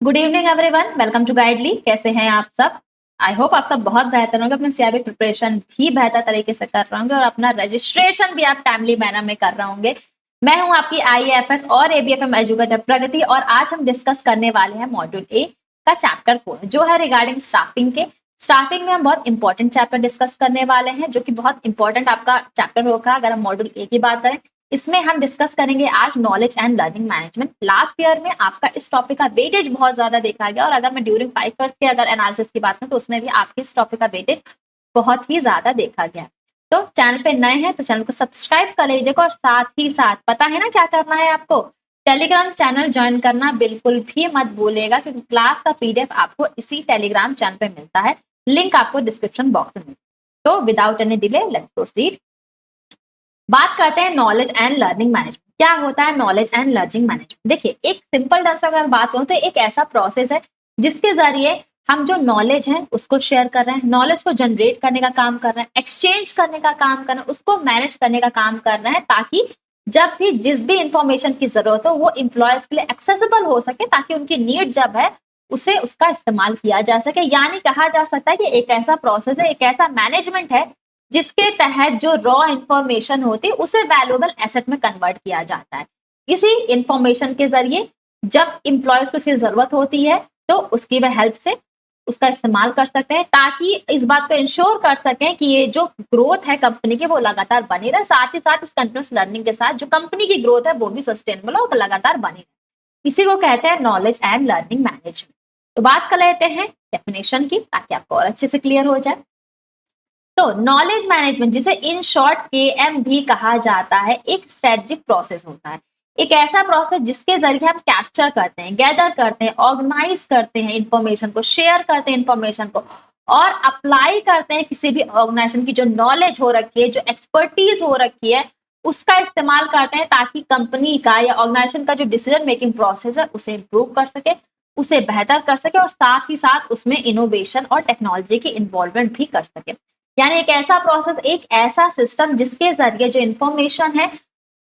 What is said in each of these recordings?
Good evening everyone, welcome to Guidely. कैसे हैं आप सब? आई होप आप सब बहुत बेहतर होंगे, अपने सीआरबी प्रिपरेशन भी बेहतर तरीके से कर रहे होंगे और अपना रजिस्ट्रेशन भी आप टाइमली मैनर में कर रहे होंगे। मैं हूं आपकी आईएएफएस और एबीएफएम एजुकेटर प्रगति और आज हम डिस्कस करने वाले हैं मॉड्यूल ए का चैप्टर 4 जो है रिगार्डिंग स्टाफिंग के। स्टाफिंग में हम बहुत इंपॉर्टेंट चैप्टर डिस्कस करने वाले हैं जो कि बहुत इंपॉर्टेंट आपका चैप्टर होगा अगर हम मॉड्यूल ए की बात करें। इसमें हम डिस्कस करेंगे आज knowledge and learning management. Last year में आपका इस टॉपिक का वेटेज बहुत ज्यादा देखा गया और अगर मैं ड्यूरिंग 5 ईयर्स के अगर एनालिसिस की बात करूं तो उसमें भी आपके इस टॉपिक का वेटेज बहुत ही ज्यादा देखा गया। तो चैनल पे नए हैं तो चैनल को सब्सक्राइब कर लीजिएगा और साथ ही साथ पता है ना क्या करना है आपको, टेलीग्राम चैनल ज्वाइन करना बिल्कुल भी मत भूलिएगा क्योंकि क्लास का पीडीएफ आपको इसी टेलीग्राम चैनल पे मिलता है। लिंक आपको डिस्क्रिप्शन बॉक्स में। तो without any delay let's proceed. बात करते हैं नॉलेज एंड लर्निंग मैनेजमेंट। क्या होता है नॉलेज एंड लर्निंग मैनेजमेंट? देखिए, एक सिंपल ढंग से अगर बात करूं तो एक ऐसा प्रोसेस है जिसके जरिए हम जो नॉलेज है उसको शेयर कर रहे हैं, नॉलेज को जनरेट करने का काम कर रहे हैं, एक्सचेंज करने का काम कर रहे हैं, उसको मैनेज करने का काम कर रहे हैं ताकि जब भी जिस भी इंफॉर्मेशन की जरूरत हो वो एम्प्लॉयज के लिए एक्सेसिबल हो सके ताकि उनकी नीड जब है उसे उसका इस्तेमाल किया जा सके। यानी कहा जा सकता है कि एक ऐसा प्रोसेस है, एक ऐसा मैनेजमेंट है जिसके तहत जो रॉ इंफॉर्मेशन होती है उसे वैल्यूएबल एसेट में कन्वर्ट किया जाता है। इसी इंफॉर्मेशन के जरिए जब इंप्लॉयज को इसकी जरूरत होती है तो उसकी वह हेल्प से उसका इस्तेमाल कर सकते हैं ताकि इस बात को इंश्योर कर सकें कि ये जो ग्रोथ है कंपनी की वो लगातार बनी रहे, साथ ही साथ इस कंटिन्यूस लर्निंग के साथ जो कंपनी की ग्रोथ है वो भी सस्टेनेबल और लगातार बनी रहे। इसी को कहते हैं नॉलेज एंड लर्निंग मैनेजमेंट। तो बात कर लेते हैं डेफिनेशन की ताकि आपको और अच्छे से क्लियर हो जाए। तो नॉलेज मैनेजमेंट जिसे इन शॉर्ट केएम भी कहा जाता है एक स्ट्रेटेजिक प्रोसेस होता है, एक ऐसा प्रोसेस जिसके जरिए हम कैप्चर करते हैं, गैदर करते हैं, ऑर्गेनाइज करते हैं इंफॉर्मेशन को, शेयर करते हैं इंफॉर्मेशन को और अप्लाई करते हैं किसी भी ऑर्गेनाइजेशन की जो नॉलेज हो रखी है, जो एक्सपर्टीज हो रखी है उसका इस्तेमाल करते हैं ताकि कंपनी का या ऑर्गेनाइजेशन का जो डिसीजन मेकिंग प्रोसेस है उसे इंप्रूव कर सके, उसे बेहतर कर सके और साथ ही साथ उसमें इनोवेशन और टेक्नोलॉजी की इन्वॉल्वमेंट भी कर सके। यानी एक ऐसा प्रोसेस, एक ऐसा सिस्टम जिसके जरिए जो इंफॉर्मेशन है,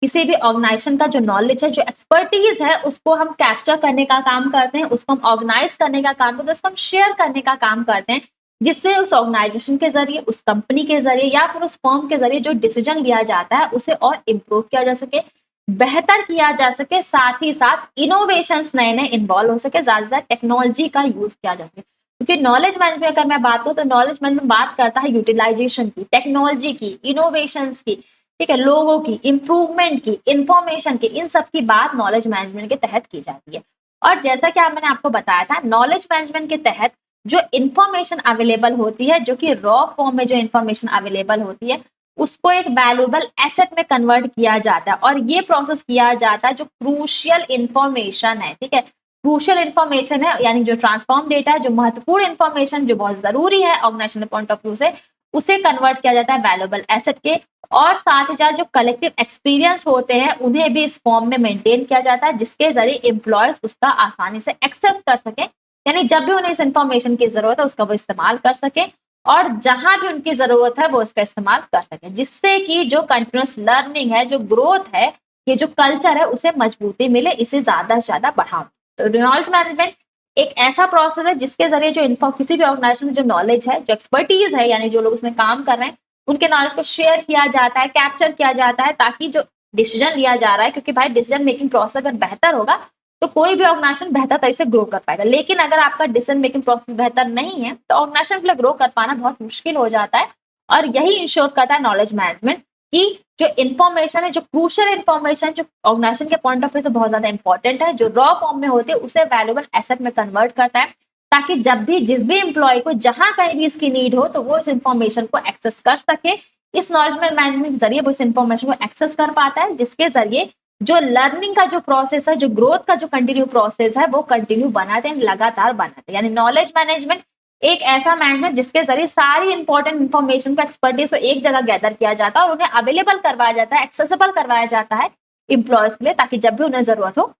किसी भी ऑर्गेनाइजेशन का जो नॉलेज है, जो एक्सपर्टीज है उसको हम कैप्चर करने का काम करते हैं, उसको हम ऑर्गेनाइज करने का काम करते हैं, उसको हम शेयर करने का काम करते हैं जिससे उस ऑर्गेनाइजेशन के जरिए, उस कंपनी के जरिए या फिर उस फर्म के जरिए जो डिसीजन लिया जाता है उसे और इम्प्रूव किया जा सके, बेहतर किया जा सके, साथ ही साथ इनोवेशंस नए नए इन्वॉल्व हो सके, ज्यादा से ज्यादा टेक्नोलॉजी का यूज किया जा सके। क्योंकि नॉलेज मैनेजमेंट अगर मैं बात करूं तो नॉलेज मैनेजमेंट बात करता है यूटिलाइजेशन की, टेक्नोलॉजी की, इनोवेशंस की, ठीक है, लोगों की, इंप्रूवमेंट की, इंफॉर्मेशन की, इन सब की बात नॉलेज मैनेजमेंट के तहत की जाती है। और जैसा कि मैंने आपको बताया था, नॉलेज मैनेजमेंट के तहत जो इंफॉर्मेशन अवेलेबल होती है, जो कि रॉ फॉर्म में जो इंफॉर्मेशन अवेलेबल होती है उसको एक वैल्यूएबल एसेट में कन्वर्ट किया जाता है और ये प्रोसेस किया जाता है जो क्रूशियल इंफॉर्मेशन है, ठीक है, क्रूशियल इंफॉर्मेशन है यानी जो ट्रांसफॉर्म डेटा है, जो महत्वपूर्ण इंफॉर्मेशन जो बहुत जरूरी है ऑर्गेनाइजेशन पॉइंट ऑफ व्यू से, उसे कन्वर्ट किया जाता है वैल्यूएबल एसेट के और साथ ही साथ जो कलेक्टिव एक्सपीरियंस होते हैं उन्हें भी इस फॉर्म में मेंटेन किया जाता है जिसके जरिए एम्प्लॉयज उसका आसानी से एक्सेस कर सके, यानी जब भी उन्हें इस इंफॉर्मेशन की जरूरत है उसका वो इस्तेमाल कर सके और जहां भी उनकी जरूरत है वो इसका इस्तेमाल कर सके, जिससे कि जो कंटिन्यूअस लर्निंग है, जो ग्रोथ है, ये जो कल्चर है उसे मजबूती मिले, इसे ज्यादा से ज्यादा बढ़ाओ। तो नॉलेज मैनेजमेंट एक ऐसा प्रोसेस है जिसके जरिए जो किसी भी ऑर्गेनाइजेशन में जो नॉलेज है, जो एक्सपर्टीज है, यानी जो लोग उसमें काम कर रहे हैं उनके नॉलेज को शेयर किया जाता है, कैप्चर किया जाता है ताकि जो डिसीजन लिया जा रहा है, क्योंकि भाई डिसीजन मेकिंग प्रोसेस अगर बेहतर होगा तो कोई भी ऑर्गेनाइजेशन बेहतर तरीके से ग्रो कर पाएगा, लेकिन अगर आपका डिसीजन मेकिंग प्रोसेस बेहतर नहीं है तो ऑर्गेनाइजेशन के लिए ग्रो कर पाना बहुत मुश्किल हो जाता है। और यही इंश्योर करता है नॉलेज मैनेजमेंट कि जो इन्फॉर्मेशन है, जो क्रूशियल इन्फॉर्मेशन जो ऑर्गेनाइजेशन के पॉइंट ऑफ व्यू से बहुत ज्यादा इंपॉर्टेंट है, जो रॉ फॉर्म में होती है उसे वैल्यूएबल एसेट में कन्वर्ट करता है ताकि जब भी जिस भी एम्प्लॉय को जहां कहीं भी इसकी नीड हो तो वो इस इंफॉर्मेशन को एक्सेस कर सके। इस नॉलेज मैनेजमेंट के जरिए वो इस इंफॉर्मेशन को एक्सेस कर पाता है जिसके जरिए जो लर्निंग का जो प्रोसेस है, जो ग्रोथ का जो कंटिन्यू प्रोसेस है वो कंटिन्यू बनाते हैं, लगातार बनाते हैं। यानी नॉलेज मैनेजमेंट एक ऐसा मैनेजमेंट जिसके जरिए सारी इंपॉर्टेंट इंफॉर्मेशन का एक्सपर्टीज को एक जगह गैदर किया जाता है और उन्हें अवेलेबल करवाया जाता है, एक्सेसिबल करवाया जाता है इंप्लॉयज के लिए ताकि जब भी उन्हें जरूरत हो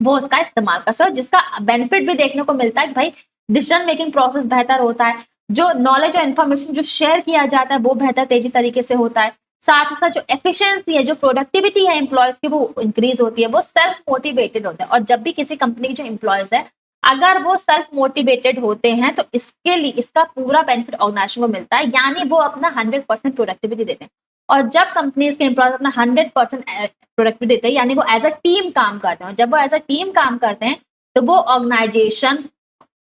वो उसका इस्तेमाल कर सके। जिसका बेनिफिट भी देखने को मिलता है कि भाई डिसीजन मेकिंग प्रोसेस बेहतर होता है, जो नॉलेज और इन्फॉर्मेशन जो शेयर किया जाता है वो बेहतर तेजी तरीके से होता है, साथ ही साथ जो एफिशिएंसी है, जो प्रोडक्टिविटी है एम्प्लॉयज की वो इंक्रीज होती है, वो सेल्फ मोटिवेटेड होते हैं। और जब भी किसी कंपनी के जो एम्प्लॉयज है अगर वो सेल्फ मोटिवेटेड होते हैं तो इसके लिए इसका पूरा बेनिफिट ऑर्गेनाइजेशन को मिलता है, यानी वो अपना 100% प्रोडक्टिविटी देते हैं। और जब कंपनीज के एम्प्लॉयज अपना 100% प्रोडक्टिविटी देते हैं, यानी वो एज अ टीम काम करते हैं। जब वो एज अ टीम काम करते हैं तो वो ऑर्गेनाइजेशन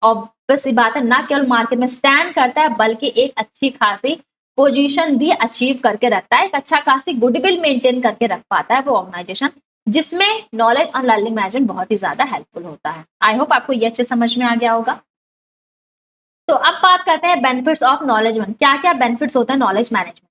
ऑब्वियस सी बात है ना केवल मार्केट में स्टैंड करता है, बल्कि एक अच्छी खासी पोजीशन भी अचीव करके रखता है, एक अच्छा खासी गुडविल मेंटेन करके रख पाता है वो ऑर्गेनाइजेशन, जिसमें नॉलेज और लर्निंग मैनेजमेंट बहुत ही ज्यादा हेल्पफुल होता है। आई होप आपको ये अच्छे समझ में आ गया होगा। तो अब बात करते हैं बेनिफिट्स ऑफ नॉलेज मैनेजमेंट। क्या क्या बेनिफिट्स होते हैं नॉलेज मैनेजमेंट।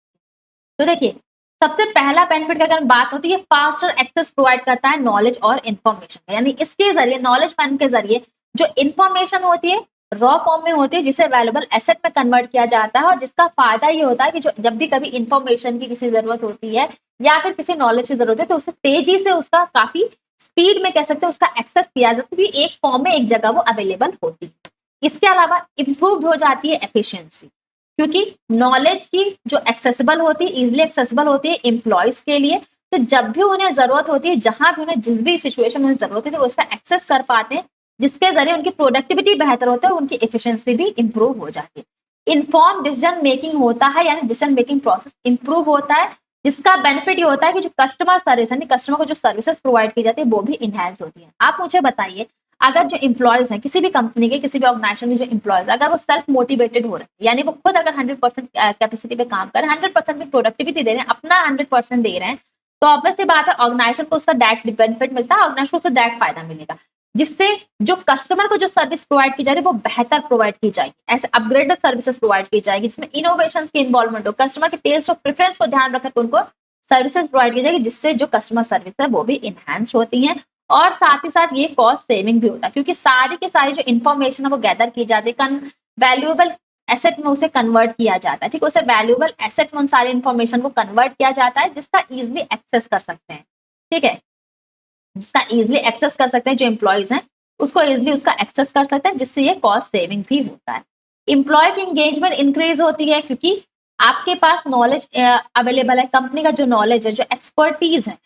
तो देखिए, सबसे पहला बेनिफिट की अगर बात होती है, फास्टर एक्सेस प्रोवाइड करता है नॉलेज और इन्फॉर्मेशन, यानी इसके जरिए नॉलेज मैनेजमेंट के जरिए जो इन्फॉर्मेशन होती है रॉ फॉर्म में होती है, जिसे वैल्यूएबल एसेट में कन्वर्ट किया जाता है। और जिसका फायदा ये होता है कि जो जब भी कभी इन्फॉर्मेशन की किसी जरूरत होती है या फिर किसी नॉलेज की जरूरत है, तो उसे तेजी से उसका काफी स्पीड में कह सकते हैं उसका एक्सेस किया जाता है, एक फॉर्म में एक जगह वो अवेलेबल होती है। इसके अलावा इंप्रूव हो जाती है एफिशिएंसी, क्योंकि नॉलेज की जो एक्सेसिबल होती है, इजिली एक्सेसिबल होती है एम्प्लॉयज के लिए, तो जब भी उन्हें जरूरत होती है, जहां भी उन्हें जिस भी सिचुएशन में उन्हें जरूरत है, तो वो उसका एक्सेस कर पाते हैं, जिसके जरिए उनकी प्रोडक्टिविटी बेहतर होती है, उनकी एफिशिएंसी भी इंप्रूव हो जाती है। इन्फॉर्म डिसीजन मेकिंग होता है, यानी डिसीजन मेकिंग प्रोसेस इंप्रूव होता है, जिसका बेनिफिट ये होता है कि जो कस्टमर सर्विस यानी कस्टमर को जो सर्विसेज प्रोवाइड की जाती है वो भी इनहेंस होती है। आप मुझे बताइए, अगर जो एम्प्लॉयज हैं किसी भी कंपनी के किसी भी ऑर्गेनाइजेशन में, जो एम्प्लॉयज अगर वो सेल्फ मोटिवेटेड हो रहे हैं, यानी वो खुद अगर 100% कैपेसिटी पे काम कर रहे हैं, 100% की प्रोडक्टिविटी दे रहे हैं, अपना 100% दे रहे हैं, तो ऑब्वियस सी बात है ऑर्गेनाइजेशन को उसका डायरेक्ट बेनिफिट मिलता है, ऑर्गेनाइजेशन को उसका डायरेक्ट फायदा मिलेगा, जिससे जो कस्टमर को जो सर्विस प्रोवाइड की जा रही है वो बेहतर प्रोवाइड की जाएगी, ऐसे अपग्रेडेड सर्विसेज प्रोवाइड की जाएगी, जिसमें इनोवेशन की इन्वॉल्वमेंट हो, कस्टमर के टेस्ट और प्रेफरेंस को ध्यान रखकर उनको सर्विसेज प्रोवाइड की जाएगी, जिससे जो कस्टमर सर्विस है वो भी इनहेंस होती है। और साथ ही साथ ये कॉस्ट सेविंग भी होता है, क्योंकि सारी की सारी जो इन्फॉर्मेशन है वो गैदर की जाती है, वैल्यूएबल एसेट में उसे कन्वर्ट किया जाता है, ठीक है, उसे वैल्यूएबल एसेट में उन सारी इन्फॉर्मेशन को कन्वर्ट किया जाता है, जिसका इजिली एक्सेस कर सकते हैं, ठीक है, जिसका इजिली एक्सेस कर सकते हैं जो एम्प्लॉयज हैं, उसको इजिली उसका एक्सेस कर सकते हैं, जिससे ये कॉस्ट सेविंग भी होता है। एम्प्लॉय की एंगेजमेंट इंक्रीज होती है, क्योंकि आपके पास नॉलेज अवेलेबल है, कंपनी का जो नॉलेज है, जो एक्सपर्टीज है,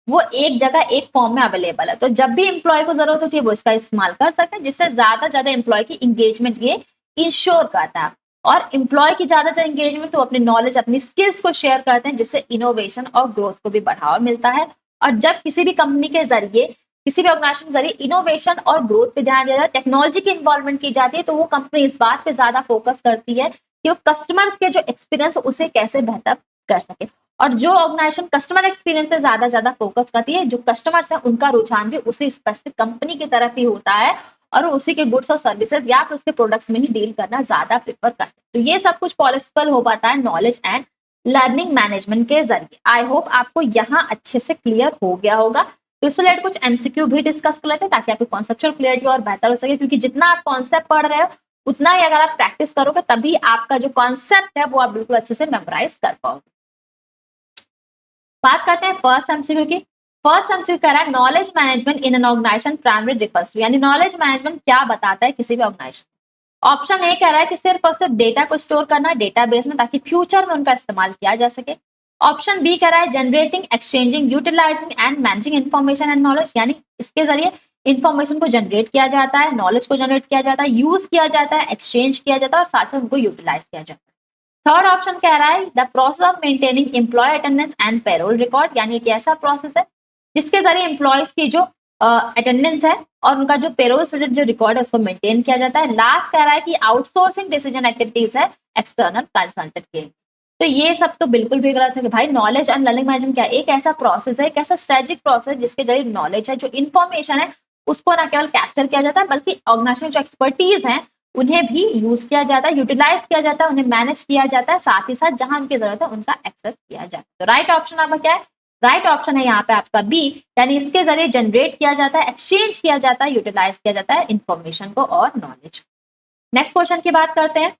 वो एक जगह एक फॉर्म में अवेलेबल है, तो जब भी एम्प्लॉय को जरूरत होती है वो इसका इस्तेमाल कर सकते हैं, जिससे ज्यादा एम्प्लॉय की इंगेजमेंट ये इंश्योर करता है। और एम्प्लॉय की ज्यादा इंगेजमेंट तो अपनी नॉलेज अपनी स्किल्स को शेयर करते हैं, जिससे इनोवेशन और ग्रोथ को भी बढ़ावा मिलता है। और जब किसी भी कंपनी के जरिए किसी भी ऑर्गेनाइजेशन के जरिए इनोवेशन और ग्रोथ पे ध्यान दिया जाता है, टेक्नोलॉजी की इन्वॉल्वमेंट की जाती है, तो वो कंपनी इस बात पे ज्यादा फोकस करती है कि वो कस्टमर के जो एक्सपीरियंस उसे कैसे बेहतर कर सके। और जो ऑर्गेनाइजेशन कस्टमर एक्सपीरियंस पे ज्यादा फोकस करती है, जो कस्टमर्स है उनका रुझान भी उसी स्पेसिफिक कंपनी की तरफ ही होता है, और उसी के गुड्स और सर्विसेज या फिर उसके प्रोडक्ट्स में ही डील करना ज्यादा प्रेफर करते हैं। तो ये सब कुछ पॉसिबल हो पाता है नॉलेज एंड लर्निंग मैनेजमेंट के जरिए। आई होप आपको यहाँ अच्छे से क्लियर हो गया होगा। तो इससे रिलेटेड कुछ एमसीक्यू भी डिस्कस कर लेते हैं, ताकि आपकी कॉन्सेप्चुअल क्लियरिटी और बेहतर हो सके, क्योंकि जितना आप कॉन्सेप्ट पढ़ रहे हो उतना ही अगर आप प्रैक्टिस करोगे, तभी आपका जो कॉन्सेप्ट है वो आप बिल्कुल अच्छे से मेमोराइज कर पाओगे। बात करते हैं फर्स्ट एमसीक्यू की। फर्स्ट एमसीक्यू कह रहा है knowledge management in an organisation primary refers to, यानी नॉलेज मैनेजमेंट क्या बताता है किसी भी ऑर्गेनाइजेशन। ऑप्शन ए कह रहा है कि सिर्फ और सिर्फ डेटा को स्टोर करना डेटाबेस में, ताकि फ्यूचर में उनका इस्तेमाल किया जा सके। ऑप्शन बी कह रहा है generating, exchanging, utilising and managing information and knowledge, यानी इसके जरिए इन्फॉर्मेशन को जनरेट किया जाता है, नॉलेज को जनरेट किया जाता है, यूज किया जाता है, एक्सचेंज किया जाता है, और साथ ही उनको यूटिलाइज किया जाता है। थर्ड ऑप्शन कह रहा है the process of maintaining employ attendance and payroll record, यानी एक ऐसा प्रोसेस है जिसके जरिए एम्प्लॉयज की जो अटेंडेंस है और उनका जो पेरोल से जो रिकॉर्ड है उसको मेंटेन किया जाता है। लास्ट कह रहा है कि आउटसोर्सिंग डिसीजन एक्टिविटीज है एक्सटर्नल कंसल्टेंट के लिए। तो ये सब तो बिल्कुल भी गलत है कि भाई नॉलेज एंड लर्निंग मैनेजमेंट क्या एक ऐसा प्रोसेस है, एक ऐसा स्ट्रेटेजिक प्रोसेस जिसके जरिए नॉलेज है, जो इन्फॉर्मेशन है, उसको ना केवल कैप्चर किया जाता है, बल्कि ऑर्गेनाइजेशन जो एक्सपर्टीज है उन्हें भी यूज किया जाता है, यूटिलाइज किया जाता है, उन्हें मैनेज किया जाता है, साथ ही साथ जहां उनकी जरूरत है उनका एक्सेस किया जाता है। तो राइट ऑप्शन आपका क्या है? राइट ऑप्शन है यहाँ पे आपका बी, यानी इसके जरिए जनरेट किया जाता है, एक्सचेंज किया जाता है, यूटिलाइज किया जाता है इन्फॉर्मेशन को और नॉलेज। नेक्स्ट क्वेश्चन की बात करते हैं।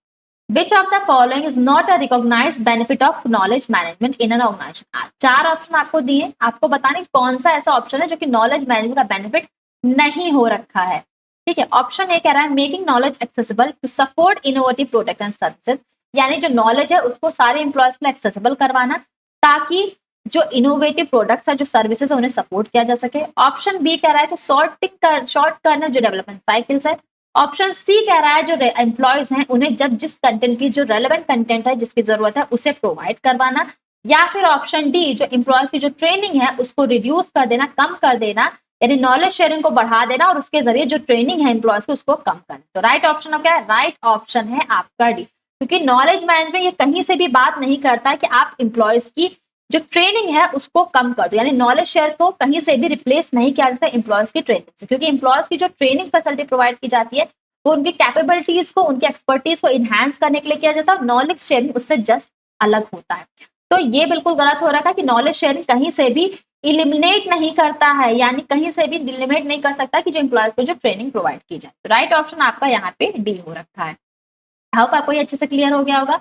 Which of the following is not a recognized benefit of knowledge management in an organization? चार ऑप्शन आपको दिए, आपको बताने कौन सा ऐसा ऑप्शन है जो कि नॉलेज मैनेजमेंट का बेनिफिट नहीं हो रखा है। ठीक है, ऑप्शन ए कह रहा है making knowledge accessible to support innovative product and services, यानी जो नॉलेज है उसको सारे एम्प्लॉयज के लिए एक्सेसिबल करवाना, ताकि जो इनोवेटिव प्रोडक्ट्स है, जो सर्विसेज है, उन्हें सपोर्ट किया जा सके। ऑप्शन बी कह रहा है कि शॉर्ट करना जो डेवलपमेंट साइकिल्स है, ऑप्शन सी कह रहा है जो एम्प्लॉयज हैं उन्हें जब जिस कंटेंट की जो रेलेवेंट कंटेंट है जिसकी जरूरत है उसे प्रोवाइड करवाना, या फिर ऑप्शन डी जो एम्प्लॉयज की जो ट्रेनिंग है उसको रिड्यूस कर देना, कम कर देना, यानी नॉलेज शेयरिंग को बढ़ा देना और उसके जरिए जो ट्रेनिंग है एम्प्लॉयज की उसको कम करना। तो राइट ऑप्शन क्या है? राइट ऑप्शन है आपका डी, क्योंकि नॉलेज मैनेजमेंट ये कहीं से भी बात नहीं करता है कि आप एम्प्लॉयज की जो ट्रेनिंग है उसको कम कर दो, यानी नॉलेज शेयर को कहीं से भी रिप्लेस नहीं किया जाता एम्प्लॉयज की ट्रेनिंग से, क्योंकि एम्प्लॉयज की जो ट्रेनिंग फैसिलिटी प्रोवाइड की जाती है वो उनकी कैपेबिलिटीज को, उनकी एक्सपर्टीज को इनहांस करने के लिए किया जाता है, नॉलेज शेयरिंग उससे जस्ट अलग होता है। तो ये बिल्कुल गलत हो रहा है कि नॉलेज शेयरिंग कहीं से भी इलिमिनेट नहीं करता है, यानी कहीं से भी डिलिमिट नहीं कर सकता कि जो एम्प्लॉयज को जो ट्रेनिंग प्रोवाइड की जाए। तो राइट ऑप्शन आपका यहाँ पे डी हो रखा है। होप आपको ये अच्छे से क्लियर हो गया होगा।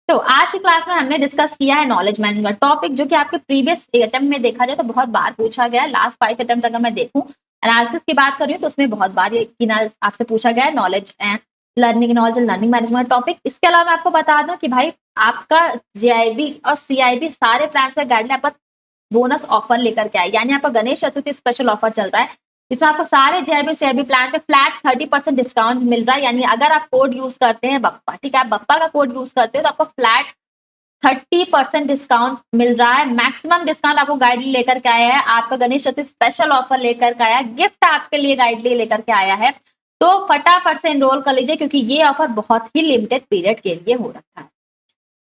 तो आज की क्लास में हमने डिस्कस किया है नॉलेज मैनेजमेंट टॉपिक, जो कि आपके प्रीवियस अटेम्प्ट में देखा जाए तो बहुत बार पूछा गया है। लास्ट 5 अटेम्प्ट अगर मैं देखूं एनालिसिस की बात कर रही हूँ तो उसमें बहुत बार ये आपसे पूछा गया है knowledge and learning management topic. इसके अलावा मैं आपको बता दूं कि भाई आपका जेआईबी और सीआईबी सारे प्लान में गाइडलाइन आपका बोनस ऑफर लेकर के आए, यानी आपका गणेश चतुर्थी स्पेशल ऑफर चल रहा है, इसमें आपको सारे जेआईबी सीआईबी प्लान पे फ्लैट 30% डिस्काउंट मिल रहा है। यानी अगर आप कोड यूज करते हैं बप्पा, ठीक है, आप बप्पा का कोड यूज करते हो तो आपको फ्लैट 30% डिस्काउंट मिल रहा है। मैक्सिमम डिस्काउंट आपको गाइडली लेकर के आया है, आपका गणेश चतुर्थी स्पेशल ऑफर लेकर के आया है, गिफ्ट आपके लिए गाइडली लेकर के आया है। तो फटाफट से एनरोल कर लीजिए, क्योंकि ये ऑफर बहुत ही लिमिटेड पीरियड के लिए हो रखा है।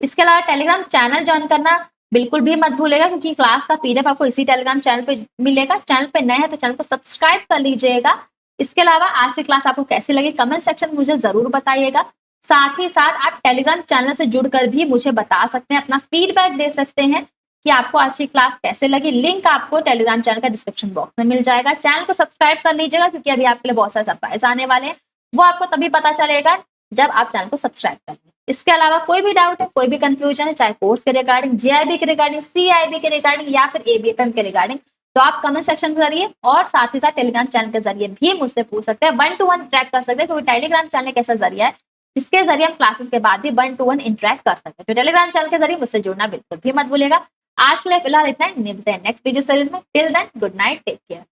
इसके अलावा टेलीग्राम चैनल ज्वाइन करना बिल्कुल भी मत भूलेगा, क्योंकि क्लास का पीडीएफ आपको इसी टेलीग्राम चैनल पे मिलेगा। चैनल पे नए हैं तो चैनल को सब्सक्राइब कर लीजिएगा। इसके अलावा आज की क्लास आपको कैसी लगी कमेंट सेक्शन में मुझे जरूर बताइएगा। साथ ही साथ आप टेलीग्राम चैनल से जुड़कर भी मुझे बता सकते हैं, अपना फीडबैक दे सकते हैं कि आपको आज की क्लास कैसे लगी। लिंक आपको टेलीग्राम चैनल का डिस्क्रिप्शन बॉक्स में मिल जाएगा। चैनल को सब्सक्राइब कर लीजिएगा, क्योंकि अभी आपके लिए बहुत सारे सरप्राइज आने वाले हैं, वो आपको तभी पता चलेगा जब आप चैनल को सब्सक्राइब करेंगे। इसके अलावा कोई भी डाउट है, कोई भी कंफ्यूजन है, चाहे कोर्स के रिगार्डिंग, जेआईबी के रिगार्डिंग, सीआईबी के रिगार्डिंग या फिर एबीएफएम के रिगार्डिंग, तो आप कमेंट सेक्शन के जरिए और साथ ही साथ टेलीग्राम चैनल के जरिए भी मुझसे पूछ सकते हैं। 1-to-1 ट्रैक कर सकते हैं, क्योंकि टेलीग्राम चैनल एक ऐसा जरिया है जिसके जरिए हम क्लासेस के बाद भी 1-to-1 इंटरेक्ट कर सकते हैं। तो टेलीग्राम चैनल के जरिए मुझसे जुड़ना बिल्कुल भी मत भूलेगा। आज के लिए फिलहाल इतना ही, मिलते हैं नेक्स्ट वीडियो सीरीज में। Till then good night, take care.